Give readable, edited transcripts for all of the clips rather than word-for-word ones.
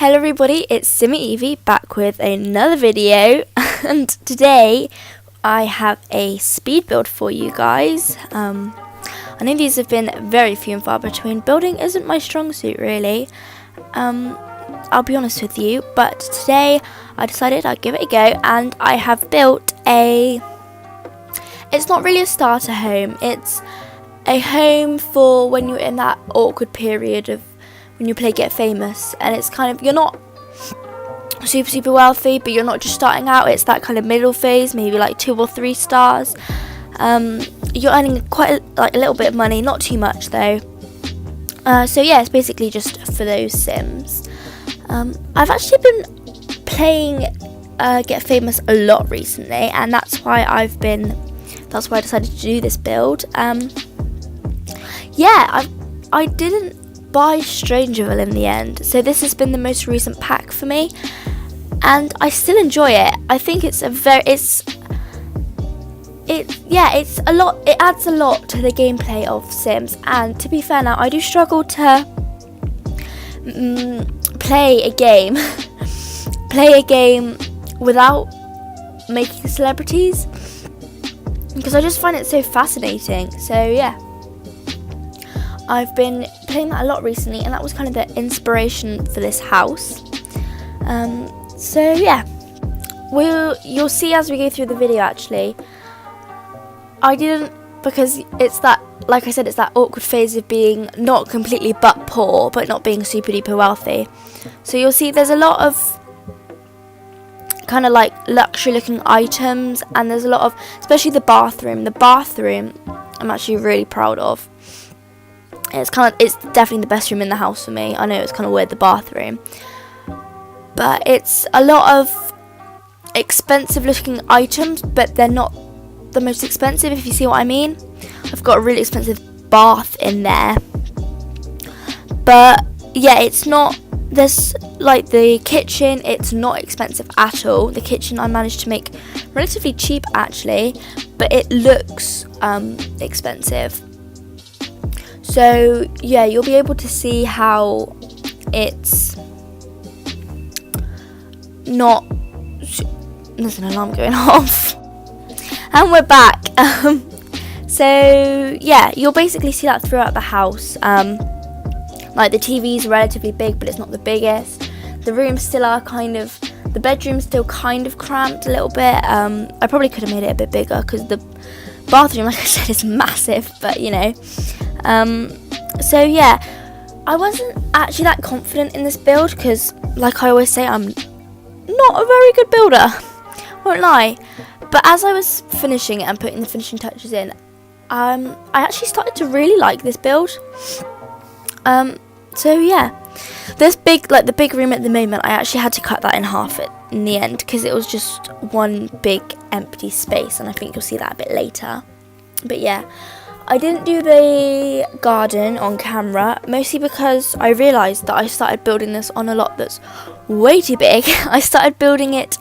Hello everybody, it's Simmy Evie back with another video and today I have a speed build for you guys. I know these have been very few and far between. Building isn't my strong suit really, I'll be honest with you, but today I decided I'd give it a go and I have built it's not really a starter home, it's a home for when you're in that awkward period of when you play Get Famous, and it's kind of, you're not super wealthy, but you're not just starting out, it's that kind of middle phase, maybe like 2 or 3 stars. You're earning quite a little bit of money, not too much though. So yeah, it's basically just for those Sims. I've actually been playing Get Famous a lot recently, and that's why I decided to do this build. Yeah, I didn't buy Strangerville in the end, so this has been the most recent pack for me, and I still enjoy it. I think it's a lot. It adds a lot to the gameplay of Sims, and to be fair, now I do struggle to play a game without making celebrities, because I just find it so fascinating. So yeah, I've been playing that a lot recently, and that was kind of the inspiration for this house. So yeah, you'll see as we go through the video. Actually, I didn't, because it's that, like I said, it's that awkward phase of being not completely but poor, but not being super duper wealthy. So you'll see there's a lot of kind of like luxury looking items, and there's a lot of, especially the bathroom. The bathroom I'm actually really proud of. It's definitely the best room in the house for me. I know it's kind of weird, the bathroom, but it's a lot of expensive looking items, but they're not the most expensive, if you see what I mean. I've got a really expensive bath in there, but yeah, it's not, there's like the kitchen, it's not expensive at all. The kitchen I managed to make relatively cheap actually, but it looks expensive. So yeah, you'll be able to see how it's not. There's an alarm going off, and we're back. So yeah, you'll basically see that throughout the house. Like the TV's relatively big, but it's not the biggest. The rooms still are the bedroom's still kind of cramped a little bit. I probably could have made it a bit bigger, because the bathroom, like I said, is massive, but you know. So yeah, I wasn't actually that confident in this build, because like I always say, I'm not a very good builder, won't lie. But as I was finishing it and putting the finishing touches in, I actually started to really like this build. So yeah, this the big room at the moment, I actually had to cut that in half in the end, because it was just one big empty space, and I think you'll see that a bit later. But yeah, I didn't do the garden on camera, mostly because I realised that I started building this on a lot that's way too big. I started building it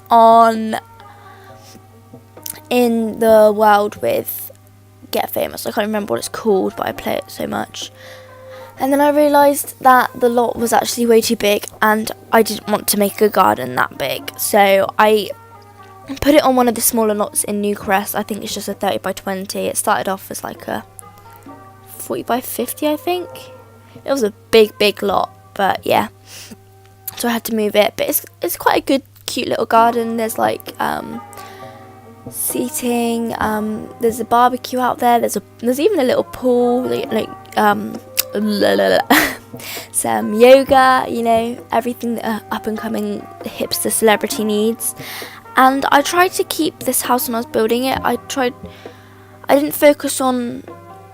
in the world with Get Famous. I can't remember what it's called, but I play it so much. And then I realised that the lot was actually way too big, and I didn't want to make a garden that big. So I put it on one of the smaller lots in Newcrest. I think it's just a 30 by 20. It started off as like a 40 by 50, I think. It was a big lot, but yeah. So I had to move it, but it's quite a good, cute little garden. There's like seating. There's a barbecue out there. There's even a little pool, some yoga. You know, everything that up and coming hipster celebrity needs. And I tried to keep this house when I was building it. I didn't focus on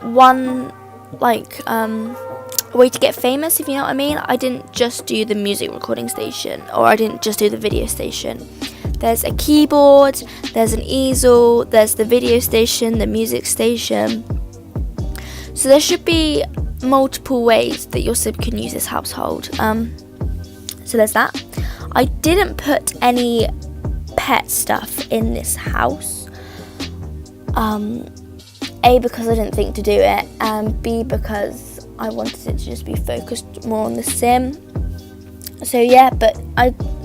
one way to get famous, if you know what I mean. I didn't just do the music recording station, or I didn't just do the video station. There's a keyboard, there's an easel, there's the video station, the music station. So there should be multiple ways that your Sim can use this household. So there's that. I didn't put any pet stuff in this house. A, because I didn't think to do it, and B, because I wanted it to just be focused more on the Sim. So yeah, but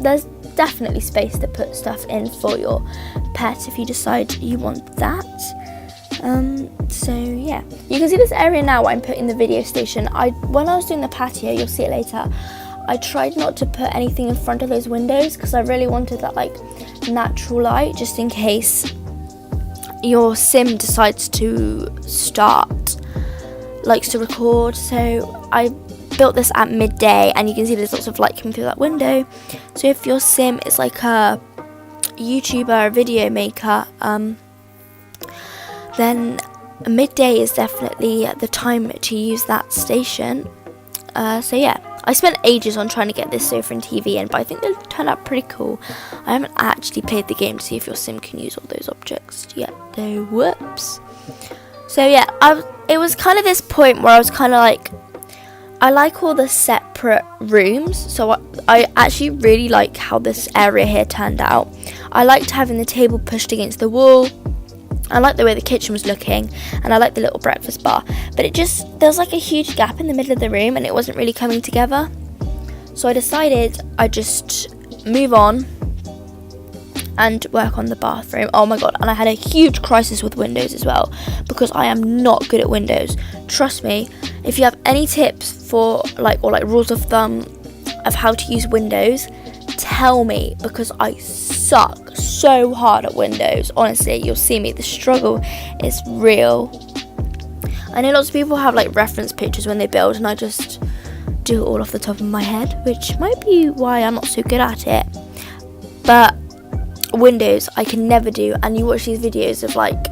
there's definitely space to put stuff in for your pet if you decide you want that. So yeah, you can see this area now where I'm putting the video station. When I was doing the patio, you'll see it later, I tried not to put anything in front of those windows because I really wanted that like natural light, just in case your sim decides to likes to record. So I built this at midday, and you can see there's lots of light coming through that window. So if your sim is like a YouTuber, a video maker, then midday is definitely the time to use that station. So yeah, I spent ages on trying to get this sofa and TV in, but I think they turned out pretty cool. I haven't actually played the game to see if your sim can use all those objects yet though. Whoops. So yeah, it was kind of this point where I was kind of like, I like all the separate rooms, so I actually really like how this area here turned out. I liked having the table pushed against the wall. I liked the way the kitchen was looking, and I liked the little breakfast bar. But there was like a huge gap in the middle of the room, and it wasn't really coming together. So I decided I'd just move on and work on the bathroom. Oh my god, and I had a huge crisis with Windows as well, because I am not good at Windows. Trust me, if you have any tips or rules of thumb of how to use Windows, tell me, because I suck so hard at Windows. Honestly, you'll see me, the struggle is real. I know lots of people have like reference pictures when they build, and I just do it all off the top of my head, which might be why I'm not so good at it. But Windows I can never do, and you watch these videos of like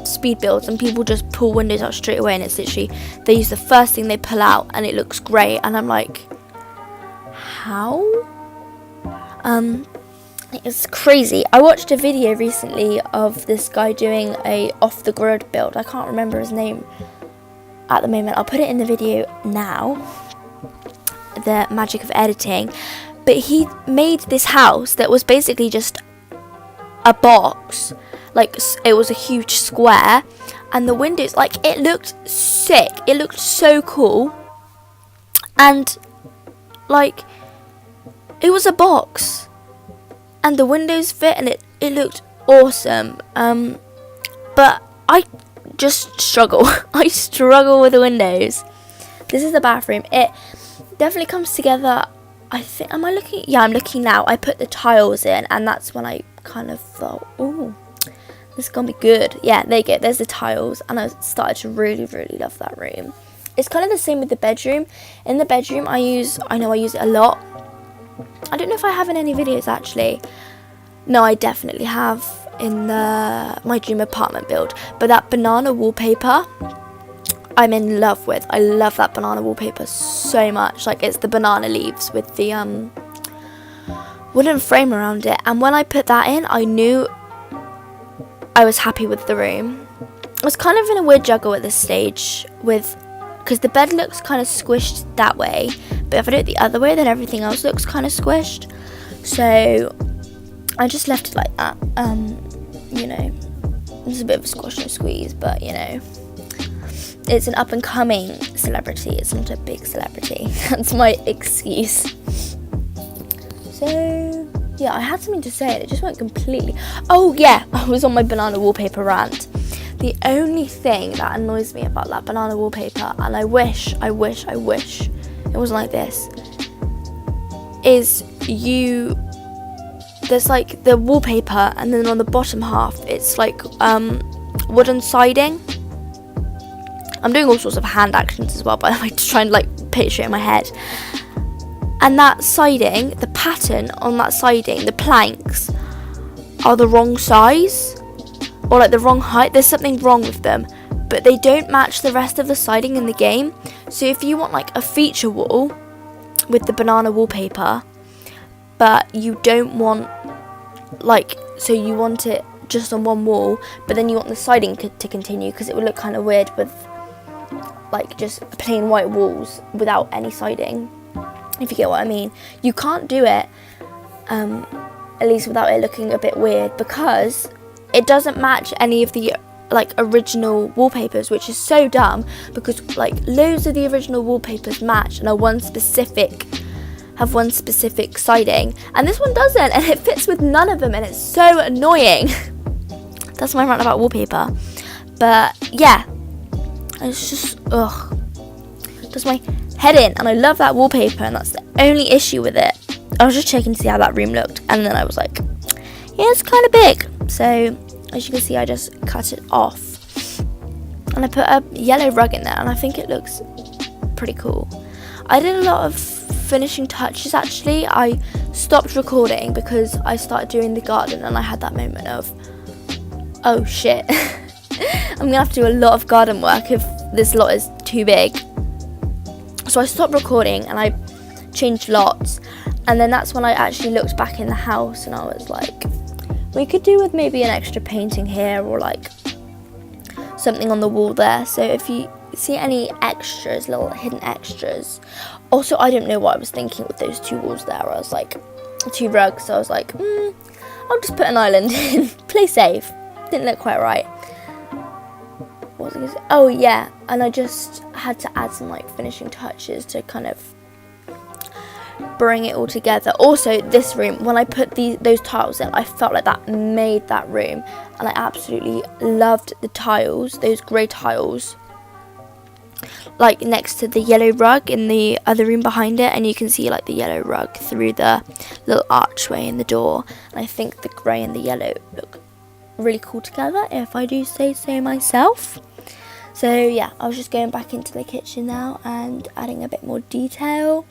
speed builds, and people just pull Windows out straight away, and it's literally they use the first thing they pull out and it looks great, and I'm like, how? It's crazy. I watched a video recently of this guy doing a off the grid build. I can't remember his name at the moment. I'll put it in the video now, the magic of editing. But he made this house that was basically just a box, like it was a huge square, and the windows, like, it looked sick, it looked so cool, and like it was a box and the windows fit, and it looked awesome. But I just struggle I struggle with the windows. This is the bathroom. It definitely comes together. I think, am I looking? Yeah, I'm looking now. I put the tiles in, and that's when I kind of thought, oh, this is gonna be good. Yeah, there you go, there's the tiles, and I started to really, really love that room. It's kind of the same with the bedroom. In the bedroom, I know I use it a lot. I don't know if I have in any videos actually. No, I definitely have in my dream apartment build. But that banana wallpaper, I'm in love with. I love that banana wallpaper so much. Like, it's the banana leaves with the wooden frame around it. And when I put that in, I knew I was happy with the room. I was kind of in a weird juggle at this stage because the bed looks kind of squished that way, but if I do it the other way, then everything else looks kind of squished. So I just left it like that. You know, it's a bit of a squash and squeeze, but you know, it's an up and coming celebrity. It's not a big celebrity. That's my excuse. So yeah, I had something to say and it just went completely. Oh yeah, I was on my banana wallpaper rant. The only thing that annoys me about that banana wallpaper, and I wish it wasn't like this, is there's like the wallpaper, and then on the bottom half it's like wooden siding. I'm doing all sorts of hand actions as well, but I'm just trying to like picture it in my head. And that siding, the pattern on that siding, the planks are the wrong size, or like the wrong height. There's something wrong with them, but they don't match the rest of the siding in the game. So if you want like a feature wall with the banana wallpaper, but you don't want so you want it just on one wall, but then you want the siding to continue, because it would look kind of weird with like just plain white walls without any siding, if you get what I mean. You can't do it at least without it looking a bit weird, because it doesn't match any of the like original wallpapers, which is so dumb, because like loads of the original wallpapers match and are one specific have one specific siding, and this one doesn't, and it fits with none of them, and it's so annoying. That's my rant about wallpaper. But yeah, it's just does my head in, and I love that wallpaper, and that's the only issue with it. I was just checking to see how that room looked, and then I was like, yeah, it's kind of big. So as you can see, I just cut it off, and I put a yellow rug in there, and I think it looks pretty cool. I did a lot of finishing touches actually. I stopped recording because I started doing the garden, and I had that moment of, oh shit, I'm gonna have to do a lot of garden work if this lot is too big. So I stopped recording and I changed lots, and then that's when I actually looked back in the house, and I was like, we could do with maybe an extra painting here, or like something on the wall there. So if you see any extras, little hidden extras. Also, I don't know what I was thinking with those two walls there. I was like, two rugs, so I was like, I'll just put an island in. Play safe. Didn't look quite right. What was I gonna say? Oh yeah, and I just had to add some like finishing touches to kind of bring it all together. Also, this room, when I put those tiles in, I felt like that made that room, and I absolutely loved the tiles, those grey tiles, like next to the yellow rug in the other room behind it, and you can see like the yellow rug through the little archway in the door, and I think the grey and the yellow look really cool together, if I do say so myself. So yeah, I was just going back into the kitchen now and adding a bit more detail.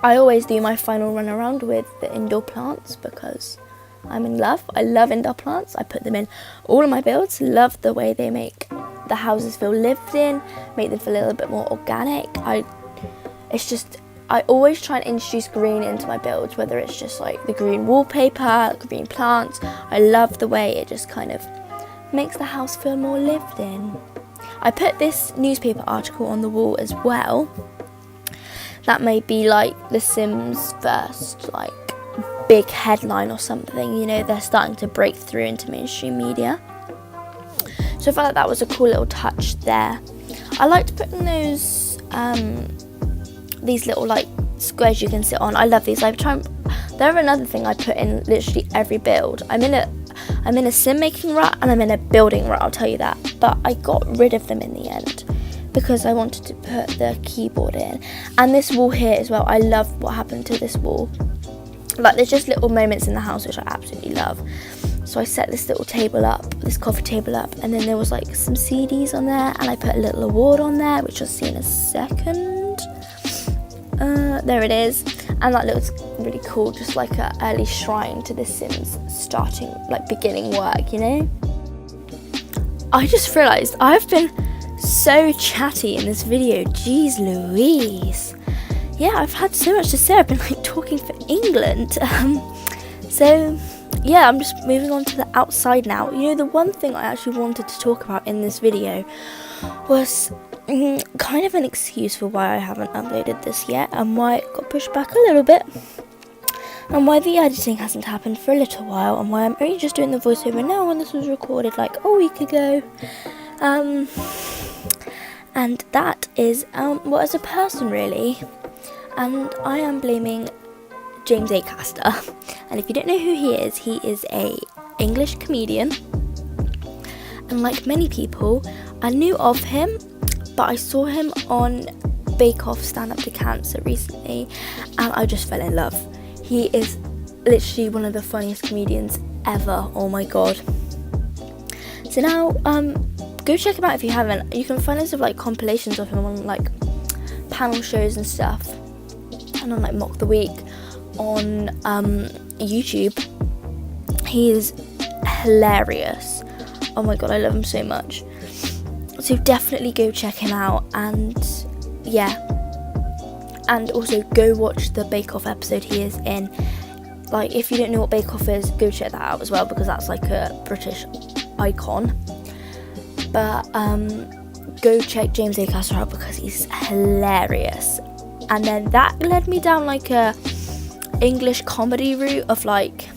I always do my final run around with the indoor plants because I'm in love. I love indoor plants. I put them in all of my builds. Love the way they make the houses feel lived in, make them feel a little bit more organic. I always try and introduce green into my builds, whether it's just like the green wallpaper, green plants. I love the way it just kind of makes the house feel more lived in. I put this newspaper article on the wall as well. That may be like The Sims first, like big headline or something, you know, they're starting to break through into mainstream media. So I felt like that was a cool little touch there. I liked putting those these little like squares you can sit on. I love these. They're another thing I put in literally every build. I'm in a sim making rut and I'm in a building rut, I'll tell you that. But I got rid of them in the end because I wanted to put the keyboard in. And this wall here as well, I love what happened to this wall. Like there's just little moments in the house which I absolutely love. So I set this little table up, this coffee table up, and then there was like some CDs on there, and I put a little award on there, which you'll see in a second. There it is, and that looks really cool, just like an early shrine to The Sims starting, like beginning work, you know? I just realised I've been so chatty in this video, jeez Louise. Yeah, I've had so much to say, I've been like talking for England. So yeah, I'm just moving on to the outside now. You know, the one thing I actually wanted to talk about in this video was kind of an excuse for why I haven't uploaded this yet, and why it got pushed back a little bit, and why the editing hasn't happened for a little while, and why I'm only just doing the voiceover now when this was recorded like a week ago. And that is well, as a person really, and I am blaming James Acaster. And if you don't know who he is a English comedian, and like many people, I knew of him, but I saw him on Bake Off Stand Up to Cancer recently, and I just fell in love. He is literally one of the funniest comedians ever. Oh my god. So now go check him out if you haven't. You can find lots of like compilations of him on like panel shows and stuff, and on like Mock the Week on YouTube. He is hilarious. Oh my god, I love him so much. So definitely go check him out, and yeah, and also go watch the Bake Off episode he is in. Like if you don't know what Bake Off is, go check that out as well, because that's like a British icon. But go check James Acaster out because he's hilarious. And then that led me down like a English comedy route of like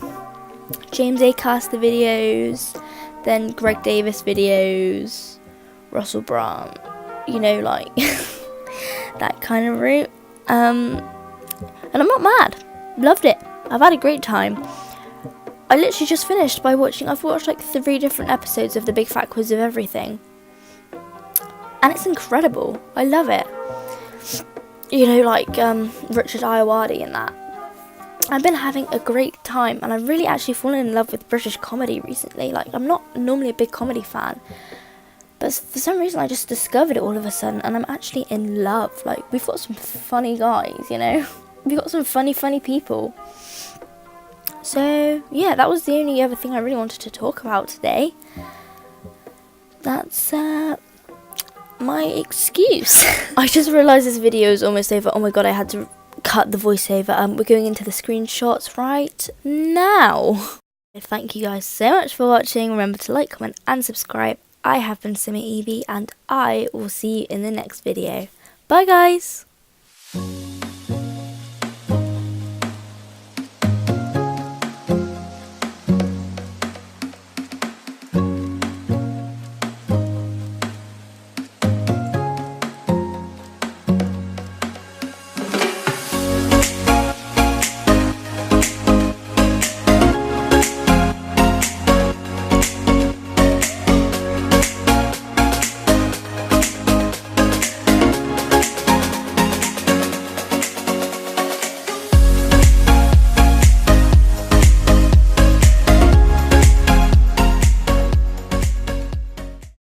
James Acaster videos, then Greg Davis videos, Russell Brand, you know, like that kind of route. I And I'm not mad. Loved it. I've had a great time. I literally just finished by watching, I've watched like 3 different episodes of the Big Fat Quiz of Everything. And it's incredible. I love it. You know, like Richard Ayoade and that. I've been having a great time, and I've really actually fallen in love with British comedy recently. Like, I'm not normally a big comedy fan, but for some reason I just discovered it all of a sudden, and I'm actually in love. Like, we've got some funny guys, you know? We've got some funny people. So, yeah, that was the only other thing I really wanted to talk about today. That's, my excuse. I just realised this video is almost over. Oh my god, I had to cut the voiceover. We're going into the screenshots right now. Thank you guys so much for watching. Remember to like, comment and subscribe. I have been Simi Evie, and I will see you in the next video. Bye guys!